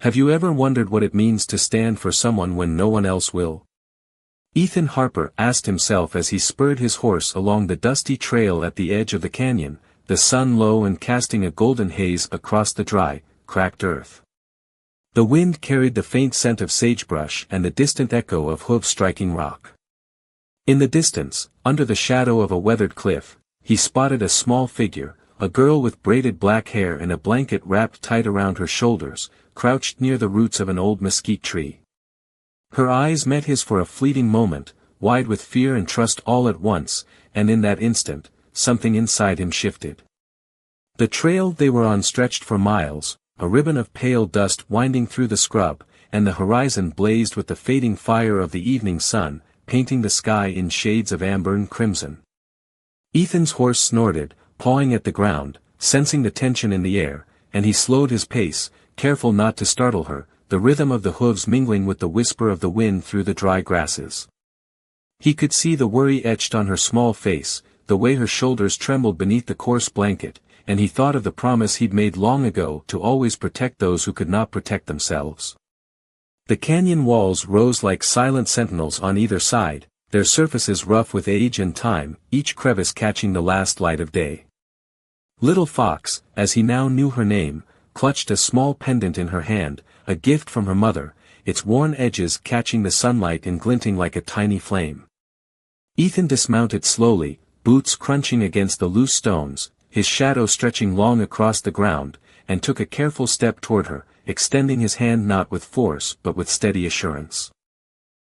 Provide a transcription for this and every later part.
Have you ever wondered what it means to stand for someone when no one else will? Ethan Harper asked himself as he spurred his horse along the dusty trail at the edge of the canyon, the sun low and casting a golden haze across the dry, cracked earth. The wind carried the faint scent of sagebrush and the distant echo of hooves striking rock. In the distance, under the shadow of a weathered cliff, he spotted a small figure, a girl with braided black hair and a blanket wrapped tight around her shoulders, crouched near the roots of an old mesquite tree. Her eyes met his for a fleeting moment, wide with fear and trust all at once, and in that instant, something inside him shifted. The trail they were on stretched for miles, a ribbon of pale dust winding through the scrub, and the horizon blazed with the fading fire of the evening sun, painting the sky in shades of amber and crimson. Ethan's horse snorted, pawing at the ground, sensing the tension in the air, and he slowed his pace, careful not to startle her, the rhythm of the hooves mingling with the whisper of the wind through the dry grasses. He could see the worry etched on her small face, the way her shoulders trembled beneath the coarse blanket, and he thought of the promise he'd made long ago to always protect those who could not protect themselves. The canyon walls rose like silent sentinels on either side, their surfaces rough with age and time, each crevice catching the last light of day. Little Fox, as he now knew her name, clutched a small pendant in her hand, a gift from her mother, its worn edges catching the sunlight and glinting like a tiny flame. Ethan dismounted slowly, boots crunching against the loose stones, his shadow stretching long across the ground, and took a careful step toward her, extending his hand not with force but with steady assurance.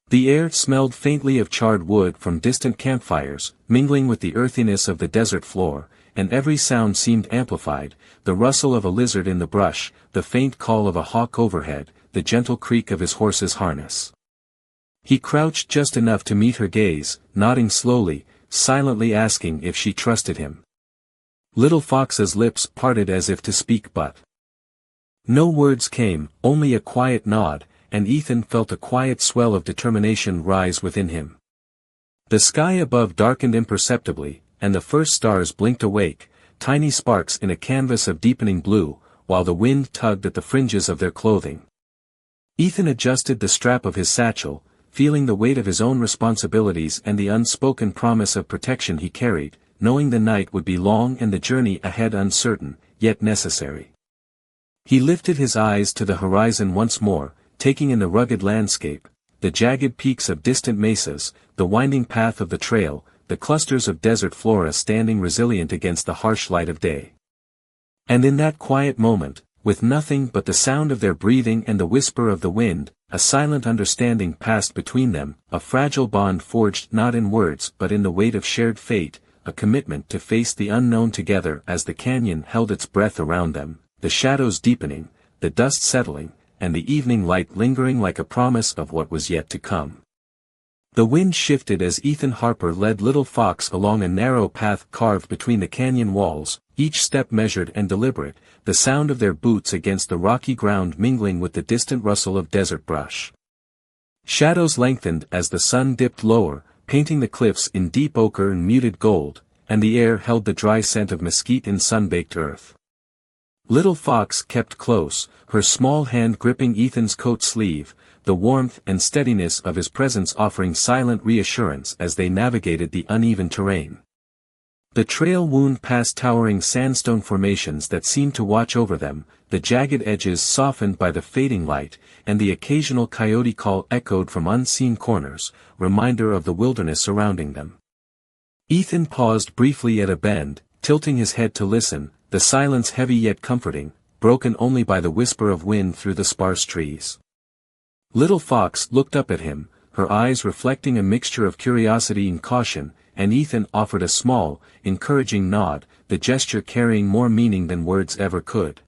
The air smelled faintly of charred wood from distant campfires, mingling with the earthiness of the desert floor, and every sound seemed amplified, the rustle of a lizard in the brush, the faint call of a hawk overhead, the gentle creak of his horse's harness. He crouched just enough to meet her gaze, nodding slowly, silently asking if she trusted him. Little Fox's lips parted as if to speak but no words came, only a quiet nod, and Ethan felt a quiet swell of determination rise within him. The sky above darkened imperceptibly, and the first stars blinked awake, tiny sparks in a canvas of deepening blue, while the wind tugged at the fringes of their clothing. Ethan adjusted the strap of his satchel, feeling the weight of his own responsibilities and the unspoken promise of protection he carried, knowing the night would be long and the journey ahead uncertain, yet necessary. He lifted his eyes to the horizon once more, taking in the rugged landscape, the jagged peaks of distant mesas, the winding path of the trail, the clusters of desert flora standing resilient against the harsh light of day. And in that quiet moment, with nothing but the sound of their breathing and the whisper of the wind, a silent understanding passed between them, a fragile bond forged not in words but in the weight of shared fate, a commitment to face the unknown together as the canyon held its breath around them, the shadows deepening, the dust settling, and the evening light lingering like a promise of what was yet to come. The wind shifted as Ethan Harper led Little Fox along a narrow path carved between the canyon walls, each step measured and deliberate, the sound of their boots against the rocky ground mingling with the distant rustle of desert brush. Shadows lengthened as the sun dipped lower, painting the cliffs in deep ochre and muted gold, and the air held the dry scent of mesquite in sun-baked earth. Little Fox kept close, her small hand gripping Ethan's coat sleeve, the warmth and steadiness of his presence offering silent reassurance as they navigated the uneven terrain. The trail wound past towering sandstone formations that seemed to watch over them, the jagged edges softened by the fading light, and the occasional coyote call echoed from unseen corners, reminder of the wilderness surrounding them. Ethan paused briefly at a bend, tilting his head to listen, the silence heavy yet comforting, broken only by the whisper of wind through the sparse trees. Little Fox looked up at him, her eyes reflecting a mixture of curiosity and caution, and Ethan offered a small, encouraging nod, the gesture carrying more meaning than words ever could.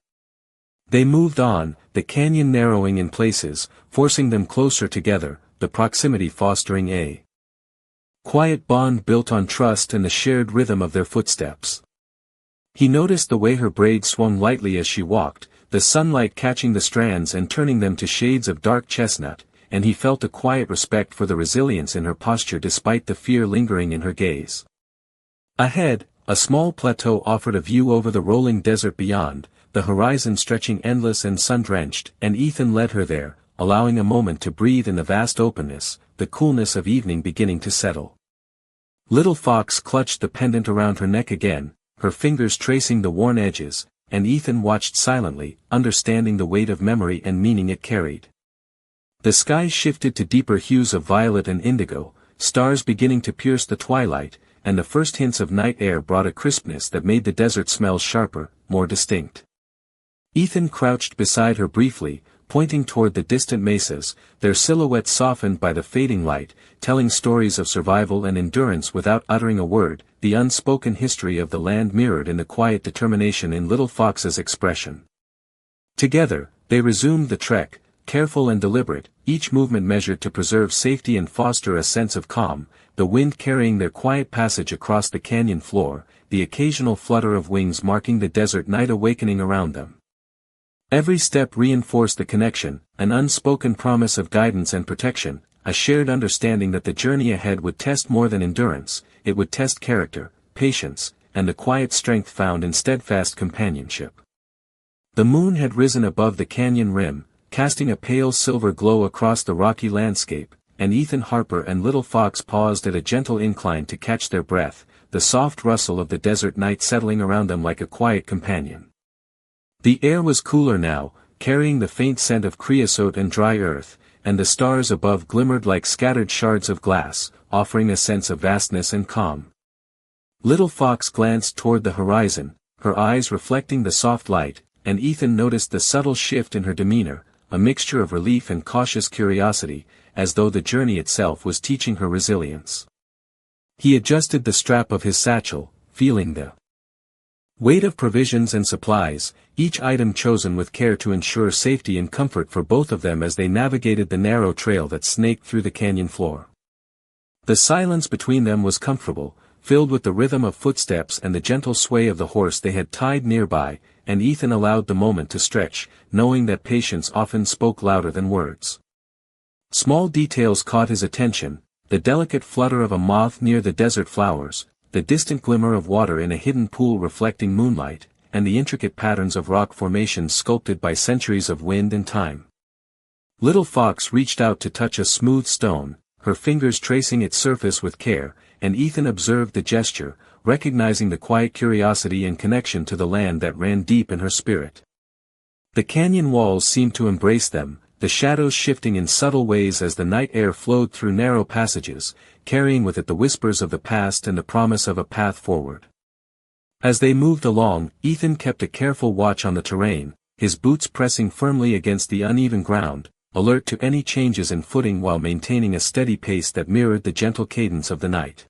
They moved on, the canyon narrowing in places, forcing them closer together, the proximity fostering a quiet bond built on trust and the shared rhythm of their footsteps. He noticed the way her braids swung lightly as she walked, the sunlight catching the strands and turning them to shades of dark chestnut, and he felt a quiet respect for the resilience in her posture despite the fear lingering in her gaze. Ahead, a small plateau offered a view over the rolling desert beyond, the horizon stretching endless and sun-drenched, and Ethan led her there, allowing a moment to breathe in the vast openness, the coolness of evening beginning to settle. Little Fox clutched the pendant around her neck again, her fingers tracing the worn edges, and Ethan watched silently, understanding the weight of memory and meaning it carried. The sky shifted to deeper hues of violet and indigo, stars beginning to pierce the twilight, and the first hints of night air brought a crispness that made the desert smells sharper, more distinct. Ethan crouched beside her briefly, pointing toward the distant mesas, their silhouettes softened by the fading light, telling stories of survival and endurance without uttering a word, the unspoken history of the land mirrored in the quiet determination in Little Fox's expression. Together, they resumed the trek, careful and deliberate, each movement measured to preserve safety and foster a sense of calm, the wind carrying their quiet passage across the canyon floor, the occasional flutter of wings marking the desert night awakening around them. Every step reinforced the connection, an unspoken promise of guidance and protection, a shared understanding that the journey ahead would test more than endurance, it would test character, patience, and the quiet strength found in steadfast companionship. The moon had risen above the canyon rim, casting a pale silver glow across the rocky landscape, and Ethan Harper and Little Fox paused at a gentle incline to catch their breath, the soft rustle of the desert night settling around them like a quiet companion. The air was cooler now, carrying the faint scent of creosote and dry earth, and the stars above glimmered like scattered shards of glass, offering a sense of vastness and calm. Little Fox glanced toward the horizon, her eyes reflecting the soft light, and Ethan noticed the subtle shift in her demeanor, a mixture of relief and cautious curiosity, as though the journey itself was teaching her resilience. He adjusted the strap of his satchel, feeling the weight of provisions and supplies, each item chosen with care to ensure safety and comfort for both of them as they navigated the narrow trail that snaked through the canyon floor. The silence between them was comfortable, filled with the rhythm of footsteps and the gentle sway of the horse they had tied nearby, and Ethan allowed the moment to stretch, knowing that patience often spoke louder than words. Small details caught his attention, the delicate flutter of a moth near the desert flowers, the distant glimmer of water in a hidden pool reflecting moonlight, and the intricate patterns of rock formations sculpted by centuries of wind and time. Little Fox reached out to touch a smooth stone, her fingers tracing its surface with care, and Ethan observed the gesture, recognizing the quiet curiosity and connection to the land that ran deep in her spirit. The canyon walls seemed to embrace them, the shadows shifting in subtle ways as the night air flowed through narrow passages, carrying with it the whispers of the past and the promise of a path forward. As they moved along, Ethan kept a careful watch on the terrain, his boots pressing firmly against the uneven ground, alert to any changes in footing while maintaining a steady pace that mirrored the gentle cadence of the night.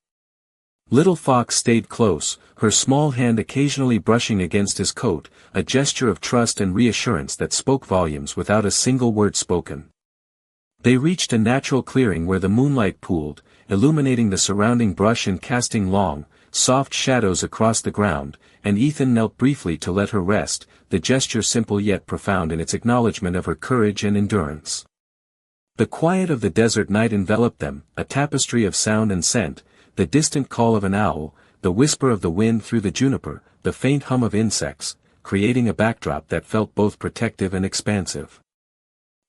Little Fox stayed close, her small hand occasionally brushing against his coat, a gesture of trust and reassurance that spoke volumes without a single word spoken. They reached a natural clearing where the moonlight pooled, illuminating the surrounding brush and casting long, soft shadows across the ground, and Ethan knelt briefly to let her rest, the gesture simple yet profound in its acknowledgement of her courage and endurance. The quiet of the desert night enveloped them, a tapestry of sound and scent, the distant call of an owl, the whisper of the wind through the juniper, the faint hum of insects, creating a backdrop that felt both protective and expansive.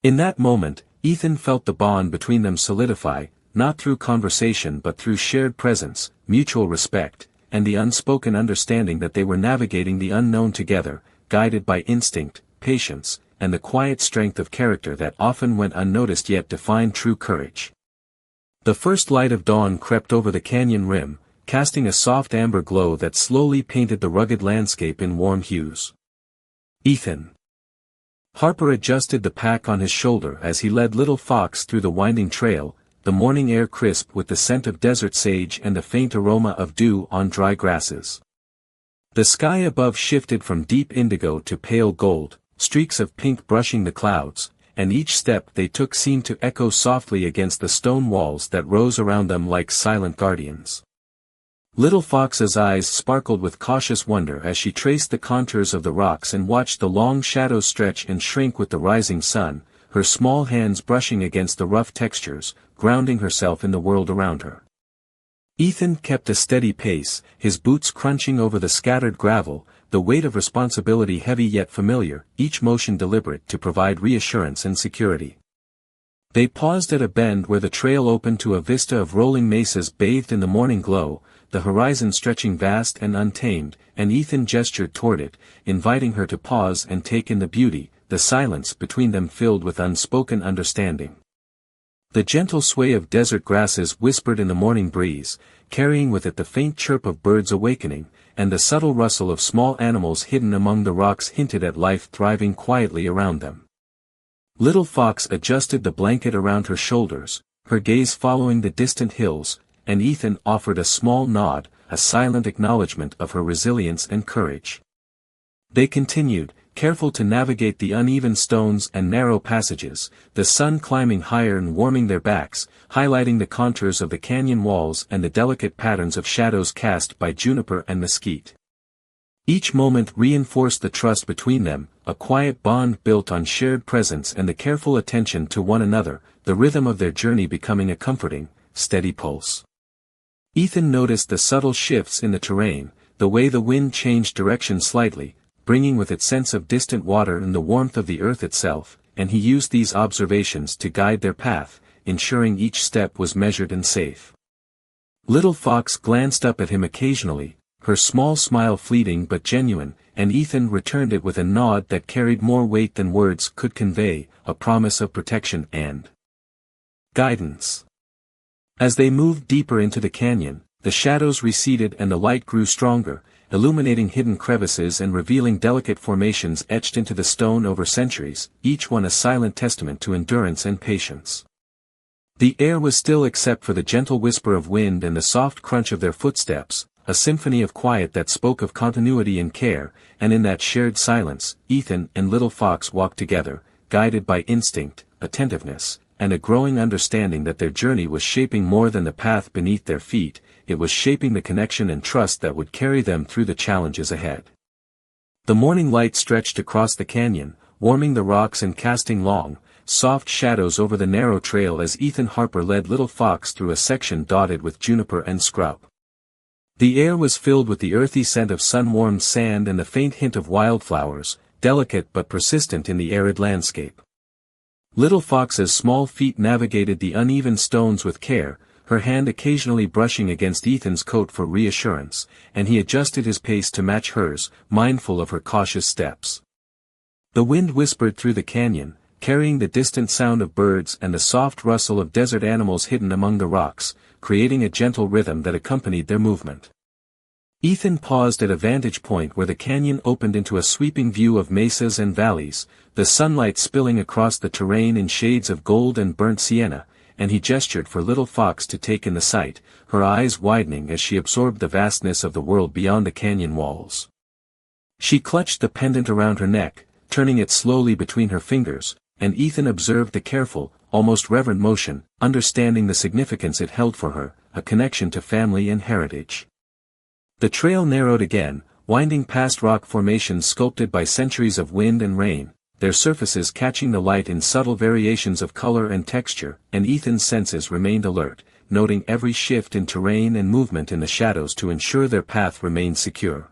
In that moment, Ethan felt the bond between them solidify, not through conversation but through shared presence, mutual respect, and the unspoken understanding that they were navigating the unknown together, guided by instinct, patience, and the quiet strength of character that often went unnoticed yet defined true courage. The first light of dawn crept over the canyon rim, casting a soft amber glow that slowly painted the rugged landscape in warm hues. Ethan Harper adjusted the pack on his shoulder as he led Little Fox through the winding trail, the morning air crisp with the scent of desert sage and the faint aroma of dew on dry grasses. The sky above shifted from deep indigo to pale gold, streaks of pink brushing the clouds, and each step they took seemed to echo softly against the stone walls that rose around them like silent guardians. Little Fox's eyes sparkled with cautious wonder as she traced the contours of the rocks and watched the long shadows stretch and shrink with the rising sun, her small hands brushing against the rough textures, grounding herself in the world around her. Ethan kept a steady pace, his boots crunching over the scattered gravel, the weight of responsibility heavy yet familiar, each motion deliberate to provide reassurance and security. They paused at a bend where the trail opened to a vista of rolling mesas bathed in the morning glow, the horizon stretching vast and untamed, and Ethan gestured toward it, inviting her to pause and take in the beauty, the silence between them filled with unspoken understanding. The gentle sway of desert grasses whispered in the morning breeze, carrying with it the faint chirp of birds awakening, and the subtle rustle of small animals hidden among the rocks hinted at life thriving quietly around them. Little Fox adjusted the blanket around her shoulders, her gaze following the distant hills, and Ethan offered a small nod, a silent acknowledgement of her resilience and courage. They continued, careful to navigate the uneven stones and narrow passages, the sun climbing higher and warming their backs, highlighting the contours of the canyon walls and the delicate patterns of shadows cast by juniper and mesquite. Each moment reinforced the trust between them, a quiet bond built on shared presence and the careful attention to one another, the rhythm of their journey becoming a comforting, steady pulse. Ethan noticed the subtle shifts in the terrain, the way the wind changed direction slightly, bringing with it sense of distant water and the warmth of the earth itself, and he used these observations to guide their path, ensuring each step was measured and safe. Little Fox glanced up at him occasionally, her small smile fleeting but genuine, and Ethan returned it with a nod that carried more weight than words could convey, a promise of protection and guidance. As they moved deeper into the canyon, the shadows receded and the light grew stronger, illuminating hidden crevices and revealing delicate formations etched into the stone over centuries, each one a silent testament to endurance and patience. The air was still except for the gentle whisper of wind and the soft crunch of their footsteps, a symphony of quiet that spoke of continuity and care, and in that shared silence, Ethan and Little Fox walked together, guided by instinct, attentiveness, and a growing understanding that their journey was shaping more than the path beneath their feet, it was shaping the connection and trust that would carry them through the challenges ahead. The morning light stretched across the canyon, warming the rocks and casting long, soft shadows over the narrow trail as Ethan Harper led Little Fox through a section dotted with juniper and scrub. The air was filled with the earthy scent of sun-warmed sand and the faint hint of wildflowers, delicate but persistent in the arid landscape. Little Fox's small feet navigated the uneven stones with care, her hand occasionally brushing against Ethan's coat for reassurance, and he adjusted his pace to match hers, mindful of her cautious steps. The wind whispered through the canyon, carrying the distant sound of birds and the soft rustle of desert animals hidden among the rocks, creating a gentle rhythm that accompanied their movement. Ethan paused at a vantage point where the canyon opened into a sweeping view of mesas and valleys, the sunlight spilling across the terrain in shades of gold and burnt sienna, and he gestured for Little Fox to take in the sight, her eyes widening as she absorbed the vastness of the world beyond the canyon walls. She clutched the pendant around her neck, turning it slowly between her fingers, and Ethan observed the careful, almost reverent motion, understanding the significance it held for her, a connection to family and heritage. The trail narrowed again, winding past rock formations sculpted by centuries of wind and rain, their surfaces catching the light in subtle variations of color and texture, and Ethan's senses remained alert, noting every shift in terrain and movement in the shadows to ensure their path remained secure.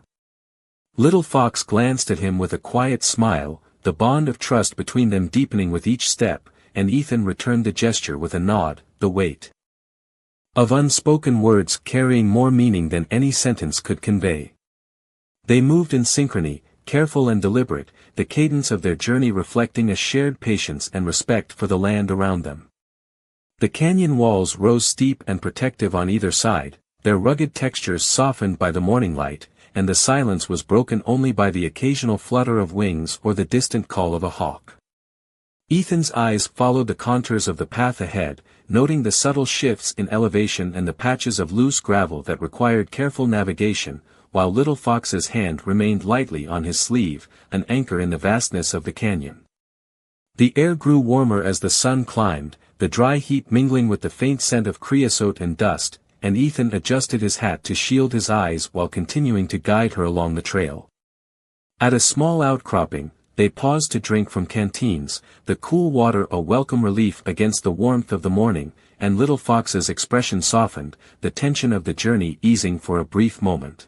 Little Fox glanced at him with a quiet smile, the bond of trust between them deepening with each step, and Ethan returned the gesture with a nod, the weight of unspoken words carrying more meaning than any sentence could convey. They moved in synchrony, careful and deliberate, the cadence of their journey reflecting a shared patience and respect for the land around them. The canyon walls rose steep and protective on either side, their rugged textures softened by the morning light, and the silence was broken only by the occasional flutter of wings or the distant call of a hawk. Ethan's eyes followed the contours of the path ahead, noting the subtle shifts in elevation and the patches of loose gravel that required careful navigation, while Little Fox's hand remained lightly on his sleeve, an anchor in the vastness of the canyon. The air grew warmer as the sun climbed, the dry heat mingling with the faint scent of creosote and dust, and Ethan adjusted his hat to shield his eyes while continuing to guide her along the trail. At a small outcropping, they paused to drink from canteens, the cool water a welcome relief against the warmth of the morning, and Little Fox's expression softened, the tension of the journey easing for a brief moment.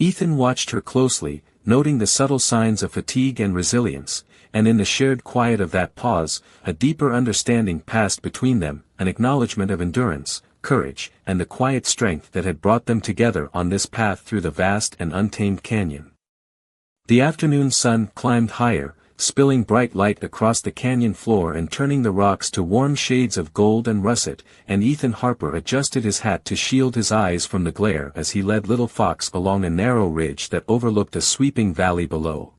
Ethan watched her closely, noting the subtle signs of fatigue and resilience, and in the shared quiet of that pause, a deeper understanding passed between them, an acknowledgement of endurance, courage, and the quiet strength that had brought them together on this path through the vast and untamed canyon. The afternoon sun climbed higher, spilling bright light across the canyon floor and turning the rocks to warm shades of gold and russet, and Ethan Harper adjusted his hat to shield his eyes from the glare as he led Little Fox along a narrow ridge that overlooked a sweeping valley below.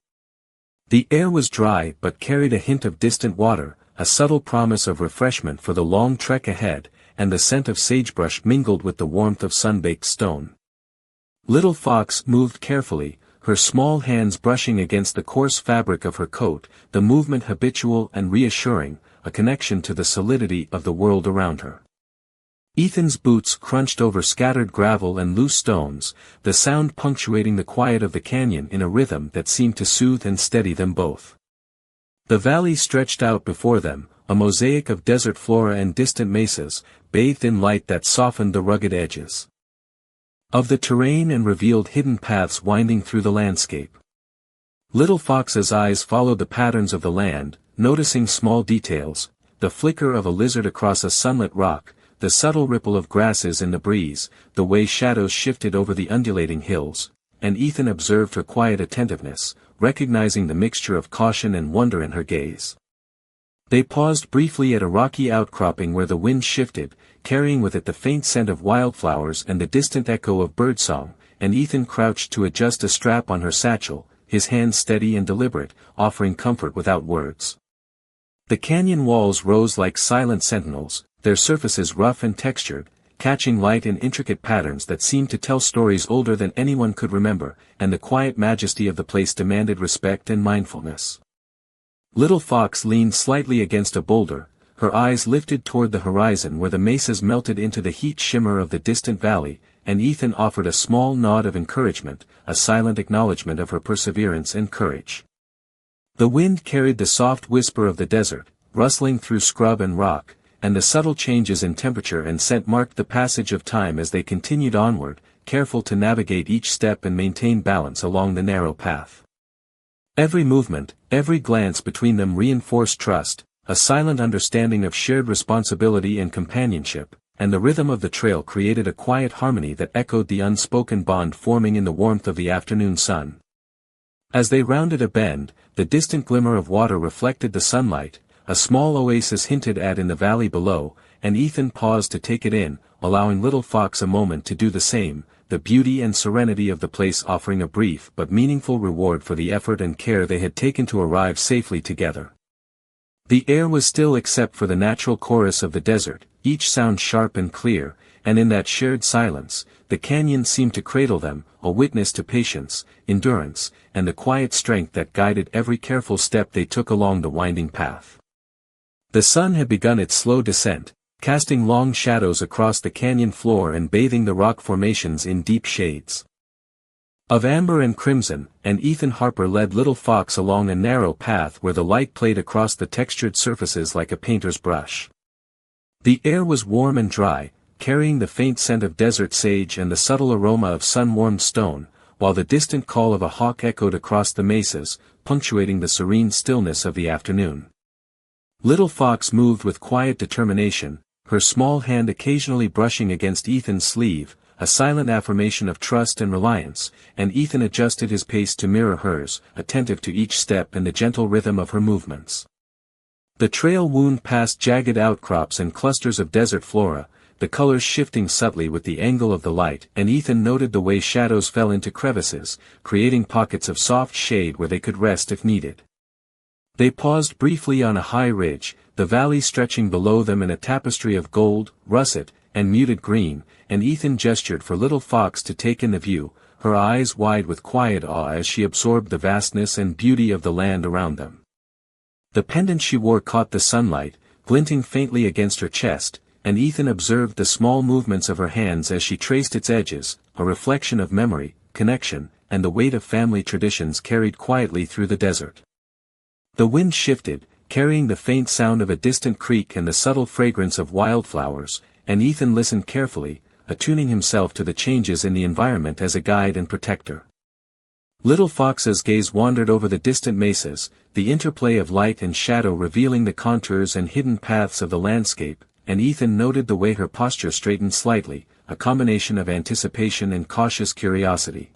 The air was dry but carried a hint of distant water, a subtle promise of refreshment for the long trek ahead, and the scent of sagebrush mingled with the warmth of sun-baked stone. Little Fox moved carefully, her small hands brushing against the coarse fabric of her coat, the movement habitual and reassuring, a connection to the solidity of the world around her. Ethan's boots crunched over scattered gravel and loose stones, the sound punctuating the quiet of the canyon in a rhythm that seemed to soothe and steady them both. The valley stretched out before them, a mosaic of desert flora and distant mesas, bathed in light that softened the rugged edges of the terrain and revealed hidden paths winding through the landscape. Little Fox's eyes followed the patterns of the land, noticing small details, the flicker of a lizard across a sunlit rock, the subtle ripple of grasses in the breeze, the way shadows shifted over the undulating hills, and Ethan observed her quiet attentiveness, recognizing the mixture of caution and wonder in her gaze. They paused briefly at a rocky outcropping where the wind shifted, carrying with it the faint scent of wildflowers and the distant echo of birdsong, and Ethan crouched to adjust a strap on her satchel, his hands steady and deliberate, offering comfort without words. The canyon walls rose like silent sentinels, their surfaces rough and textured, catching light in intricate patterns that seemed to tell stories older than anyone could remember, and the quiet majesty of the place demanded respect and mindfulness. Little Fox leaned slightly against a boulder, her eyes lifted toward the horizon where the mesas melted into the heat shimmer of the distant valley, and Ethan offered a small nod of encouragement, a silent acknowledgement of her perseverance and courage. The wind carried the soft whisper of the desert, rustling through scrub and rock, and the subtle changes in temperature and scent marked the passage of time as they continued onward, careful to navigate each step and maintain balance along the narrow path. Every movement, every glance between them reinforced trust, a silent understanding of shared responsibility and companionship, and the rhythm of the trail created a quiet harmony that echoed the unspoken bond forming in the warmth of the afternoon sun. As they rounded a bend, the distant glimmer of water reflected the sunlight, a small oasis hinted at in the valley below, and Ethan paused to take it in, allowing Little Fox a moment to do the same, the beauty and serenity of the place offering a brief but meaningful reward for the effort and care they had taken to arrive safely together. The air was still except for the natural chorus of the desert, each sound sharp and clear, and in that shared silence, the canyon seemed to cradle them, a witness to patience, endurance, and the quiet strength that guided every careful step they took along the winding path. The sun had begun its slow descent, casting long shadows across the canyon floor and bathing the rock formations in deep shades of amber and crimson, and Ethan Harper led Little Fox along a narrow path where the light played across the textured surfaces like a painter's brush. The air was warm and dry, carrying the faint scent of desert sage and the subtle aroma of sun-warmed stone, while the distant call of a hawk echoed across the mesas, punctuating the serene stillness of the afternoon. Little Fox moved with quiet determination, her small hand occasionally brushing against Ethan's sleeve, a silent affirmation of trust and reliance, and Ethan adjusted his pace to mirror hers, attentive to each step and the gentle rhythm of her movements. The trail wound past jagged outcrops and clusters of desert flora, the colors shifting subtly with the angle of the light, and Ethan noted the way shadows fell into crevices, creating pockets of soft shade where they could rest if needed. They paused briefly on a high ridge, the valley stretching below them in a tapestry of gold, russet, and muted green, and Ethan gestured for Little Fox to take in the view, her eyes wide with quiet awe as she absorbed the vastness and beauty of the land around them. The pendant she wore caught the sunlight, glinting faintly against her chest, and Ethan observed the small movements of her hands as she traced its edges, a reflection of memory, connection, and the weight of family traditions carried quietly through the desert. The wind shifted, carrying the faint sound of a distant creek and the subtle fragrance of wildflowers, and Ethan listened carefully, attuning himself to the changes in the environment as a guide and protector. Little Fox's gaze wandered over the distant mesas, the interplay of light and shadow revealing the contours and hidden paths of the landscape, and Ethan noted the way her posture straightened slightly, a combination of anticipation and cautious curiosity.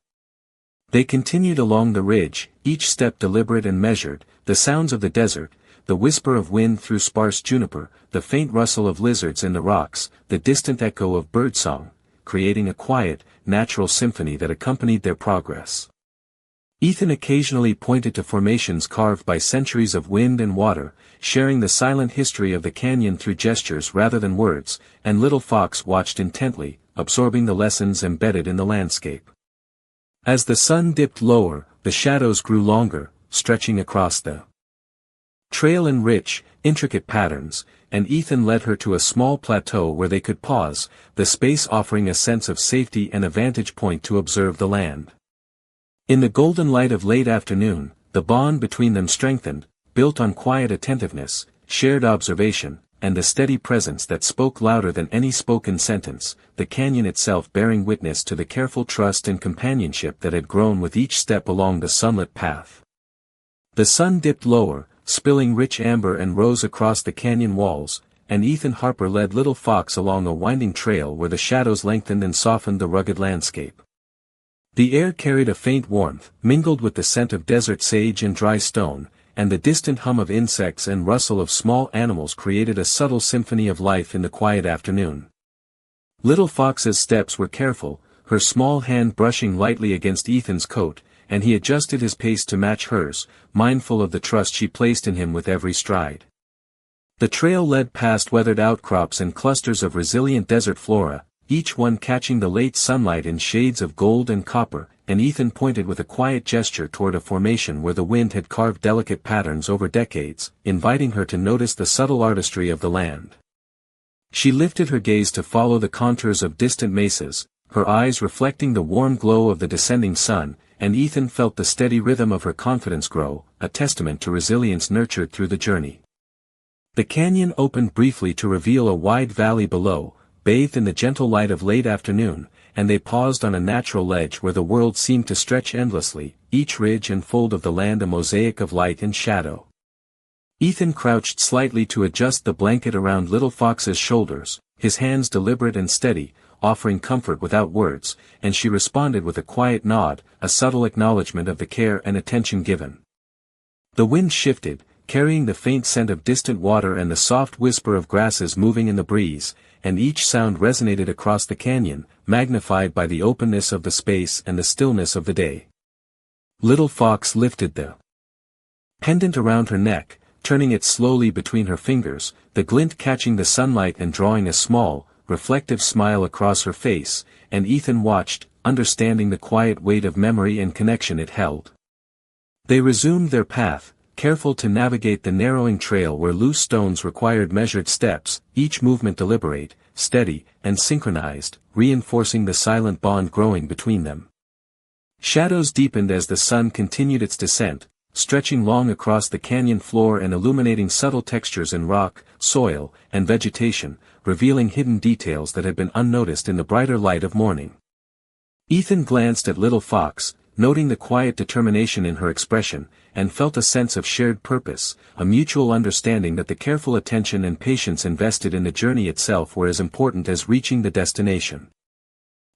They continued along the ridge, each step deliberate and measured, the sounds of the desert, the whisper of wind through sparse juniper, the faint rustle of lizards in the rocks, the distant echo of birdsong, creating a quiet, natural symphony that accompanied their progress. Ethan occasionally pointed to formations carved by centuries of wind and water, sharing the silent history of the canyon through gestures rather than words, and Little Fox watched intently, absorbing the lessons embedded in the landscape. As the sun dipped lower, the shadows grew longer, stretching across the trail in rich, intricate patterns, and Ethan led her to a small plateau where they could pause, the space offering a sense of safety and a vantage point to observe the land. In the golden light of late afternoon, the bond between them strengthened, built on quiet attentiveness, shared observation, and the steady presence that spoke louder than any spoken sentence, the canyon itself bearing witness to the careful trust and companionship that had grown with each step along the sunlit path. The sun dipped lower, spilling rich amber and rose across the canyon walls, and Ethan Harper led Little Fox along a winding trail where the shadows lengthened and softened the rugged landscape. The air carried a faint warmth, mingled with the scent of desert sage and dry stone, and the distant hum of insects and rustle of small animals created a subtle symphony of life in the quiet afternoon. Little Fox's steps were careful, her small hand brushing lightly against Ethan's coat, and he adjusted his pace to match hers, mindful of the trust she placed in him with every stride. The trail led past weathered outcrops and clusters of resilient desert flora, each one catching the late sunlight in shades of gold and copper, and Ethan pointed with a quiet gesture toward a formation where the wind had carved delicate patterns over decades, inviting her to notice the subtle artistry of the land. She lifted her gaze to follow the contours of distant mesas, her eyes reflecting the warm glow of the descending sun, and Ethan felt the steady rhythm of her confidence grow, a testament to resilience nurtured through the journey. The canyon opened briefly to reveal a wide valley below, bathed in the gentle light of late afternoon, and they paused on a natural ledge where the world seemed to stretch endlessly, each ridge and fold of the land a mosaic of light and shadow. Ethan crouched slightly to adjust the blanket around Little Fox's shoulders, his hands deliberate and steady, offering comfort without words, and she responded with a quiet nod, a subtle acknowledgement of the care and attention given. The wind shifted, carrying the faint scent of distant water and the soft whisper of grasses moving in the breeze, and each sound resonated across the canyon, magnified by the openness of the space and the stillness of the day. Little Fox lifted the pendant around her neck, turning it slowly between her fingers, the glint catching the sunlight and drawing a small, reflective smile across her face, and Ethan watched, understanding the quiet weight of memory and connection it held. They resumed their path, careful to navigate the narrowing trail where loose stones required measured steps, each movement deliberate, steady, and synchronized, reinforcing the silent bond growing between them. Shadows deepened as the sun continued its descent, stretching long across the canyon floor and illuminating subtle textures in rock, soil, and vegetation, revealing hidden details that had been unnoticed in the brighter light of morning. Ethan glanced at Little Fox, noting the quiet determination in her expression, and felt a sense of shared purpose, a mutual understanding that the careful attention and patience invested in the journey itself were as important as reaching the destination.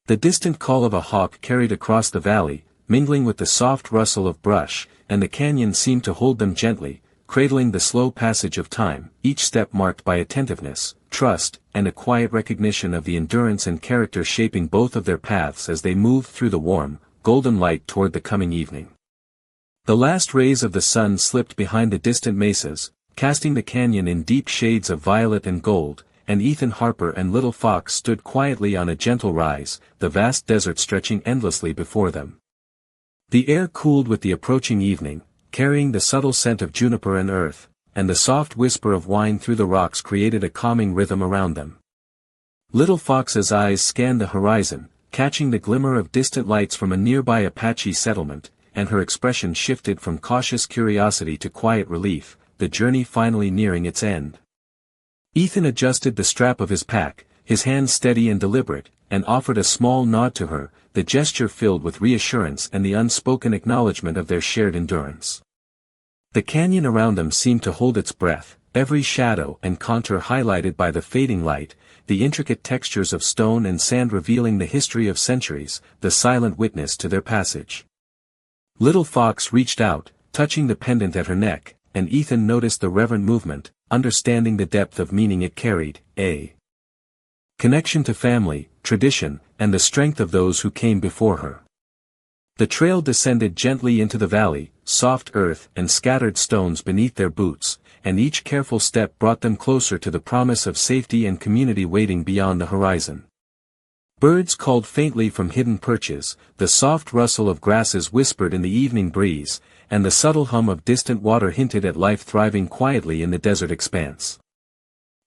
The distant call of a hawk carried across the valley, mingling with the soft rustle of brush, and the canyon seemed to hold them gently, cradling the slow passage of time, each step marked by attentiveness, trust, and a quiet recognition of the endurance and character shaping both of their paths as they moved through the warm, golden light toward the coming evening. The last rays of the sun slipped behind the distant mesas, casting the canyon in deep shades of violet and gold, and Ethan Harper and Little Fox stood quietly on a gentle rise, the vast desert stretching endlessly before them. The air cooled with the approaching evening, carrying the subtle scent of juniper and earth, and the soft whisper of wine through the rocks created a calming rhythm around them. Little Fox's eyes scanned the horizon, catching the glimmer of distant lights from a nearby Apache settlement, and her expression shifted from cautious curiosity to quiet relief, the journey finally nearing its end. Ethan adjusted the strap of his pack, his hands steady and deliberate, and offered a small nod to her, the gesture filled with reassurance and the unspoken acknowledgement of their shared endurance. The canyon around them seemed to hold its breath, every shadow and contour highlighted by the fading light, the intricate textures of stone and sand revealing the history of centuries, the silent witness to their passage. Little Fox reached out, touching the pendant at her neck, and Ethan noticed the reverent movement, understanding the depth of meaning it carried, a connection to family, tradition, and the strength of those who came before her. The trail descended gently into the valley, soft earth and scattered stones beneath their boots, and each careful step brought them closer to the promise of safety and community waiting beyond the horizon. Birds called faintly from hidden perches, the soft rustle of grasses whispered in the evening breeze, and the subtle hum of distant water hinted at life thriving quietly in the desert expanse.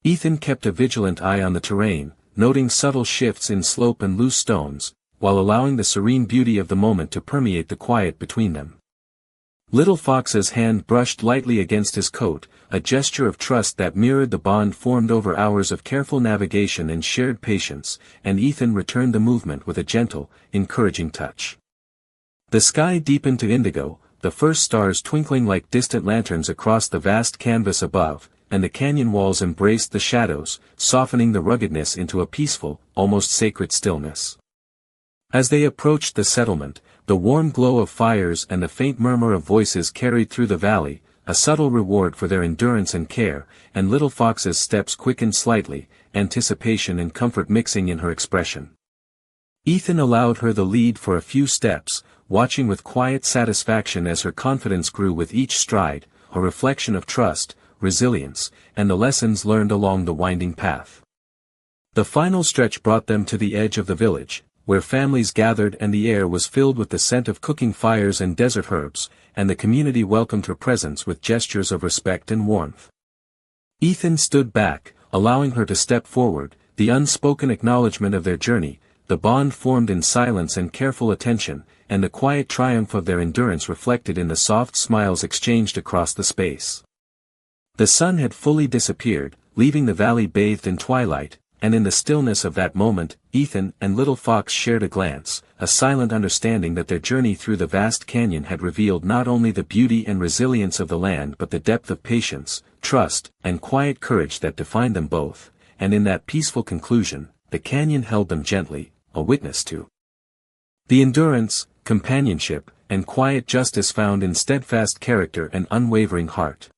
Ethan kept a vigilant eye on the terrain, noting subtle shifts in slope and loose stones, while allowing the serene beauty of the moment to permeate the quiet between them. Little Fox's hand brushed lightly against his coat, a gesture of trust that mirrored the bond formed over hours of careful navigation and shared patience, and Ethan returned the movement with a gentle, encouraging touch. The sky deepened to indigo, the first stars twinkling like distant lanterns across the vast canvas above, and the canyon walls embraced the shadows, softening the ruggedness into a peaceful, almost sacred stillness. As they approached the settlement, the warm glow of fires and the faint murmur of voices carried through the valley, a subtle reward for their endurance and care, and Little Fox's steps quickened slightly, anticipation and comfort mixing in her expression. Ethan allowed her the lead for a few steps, watching with quiet satisfaction as her confidence grew with each stride, a reflection of trust, resilience, and the lessons learned along the winding path. The final stretch brought them to the edge of the village, where families gathered and the air was filled with the scent of cooking fires and desert herbs, and the community welcomed her presence with gestures of respect and warmth. Ethan stood back, allowing her to step forward, the unspoken acknowledgement of their journey, the bond formed in silence and careful attention, and the quiet triumph of their endurance reflected in the soft smiles exchanged across the space. The sun had fully disappeared, leaving the valley bathed in twilight, and in the stillness of that moment, Ethan and Little Fox shared a glance, a silent understanding that their journey through the vast canyon had revealed not only the beauty and resilience of the land but the depth of patience, trust, and quiet courage that defined them both, and in that peaceful conclusion, the canyon held them gently, a witness to the endurance, companionship, and quiet justice found in steadfast character and unwavering heart.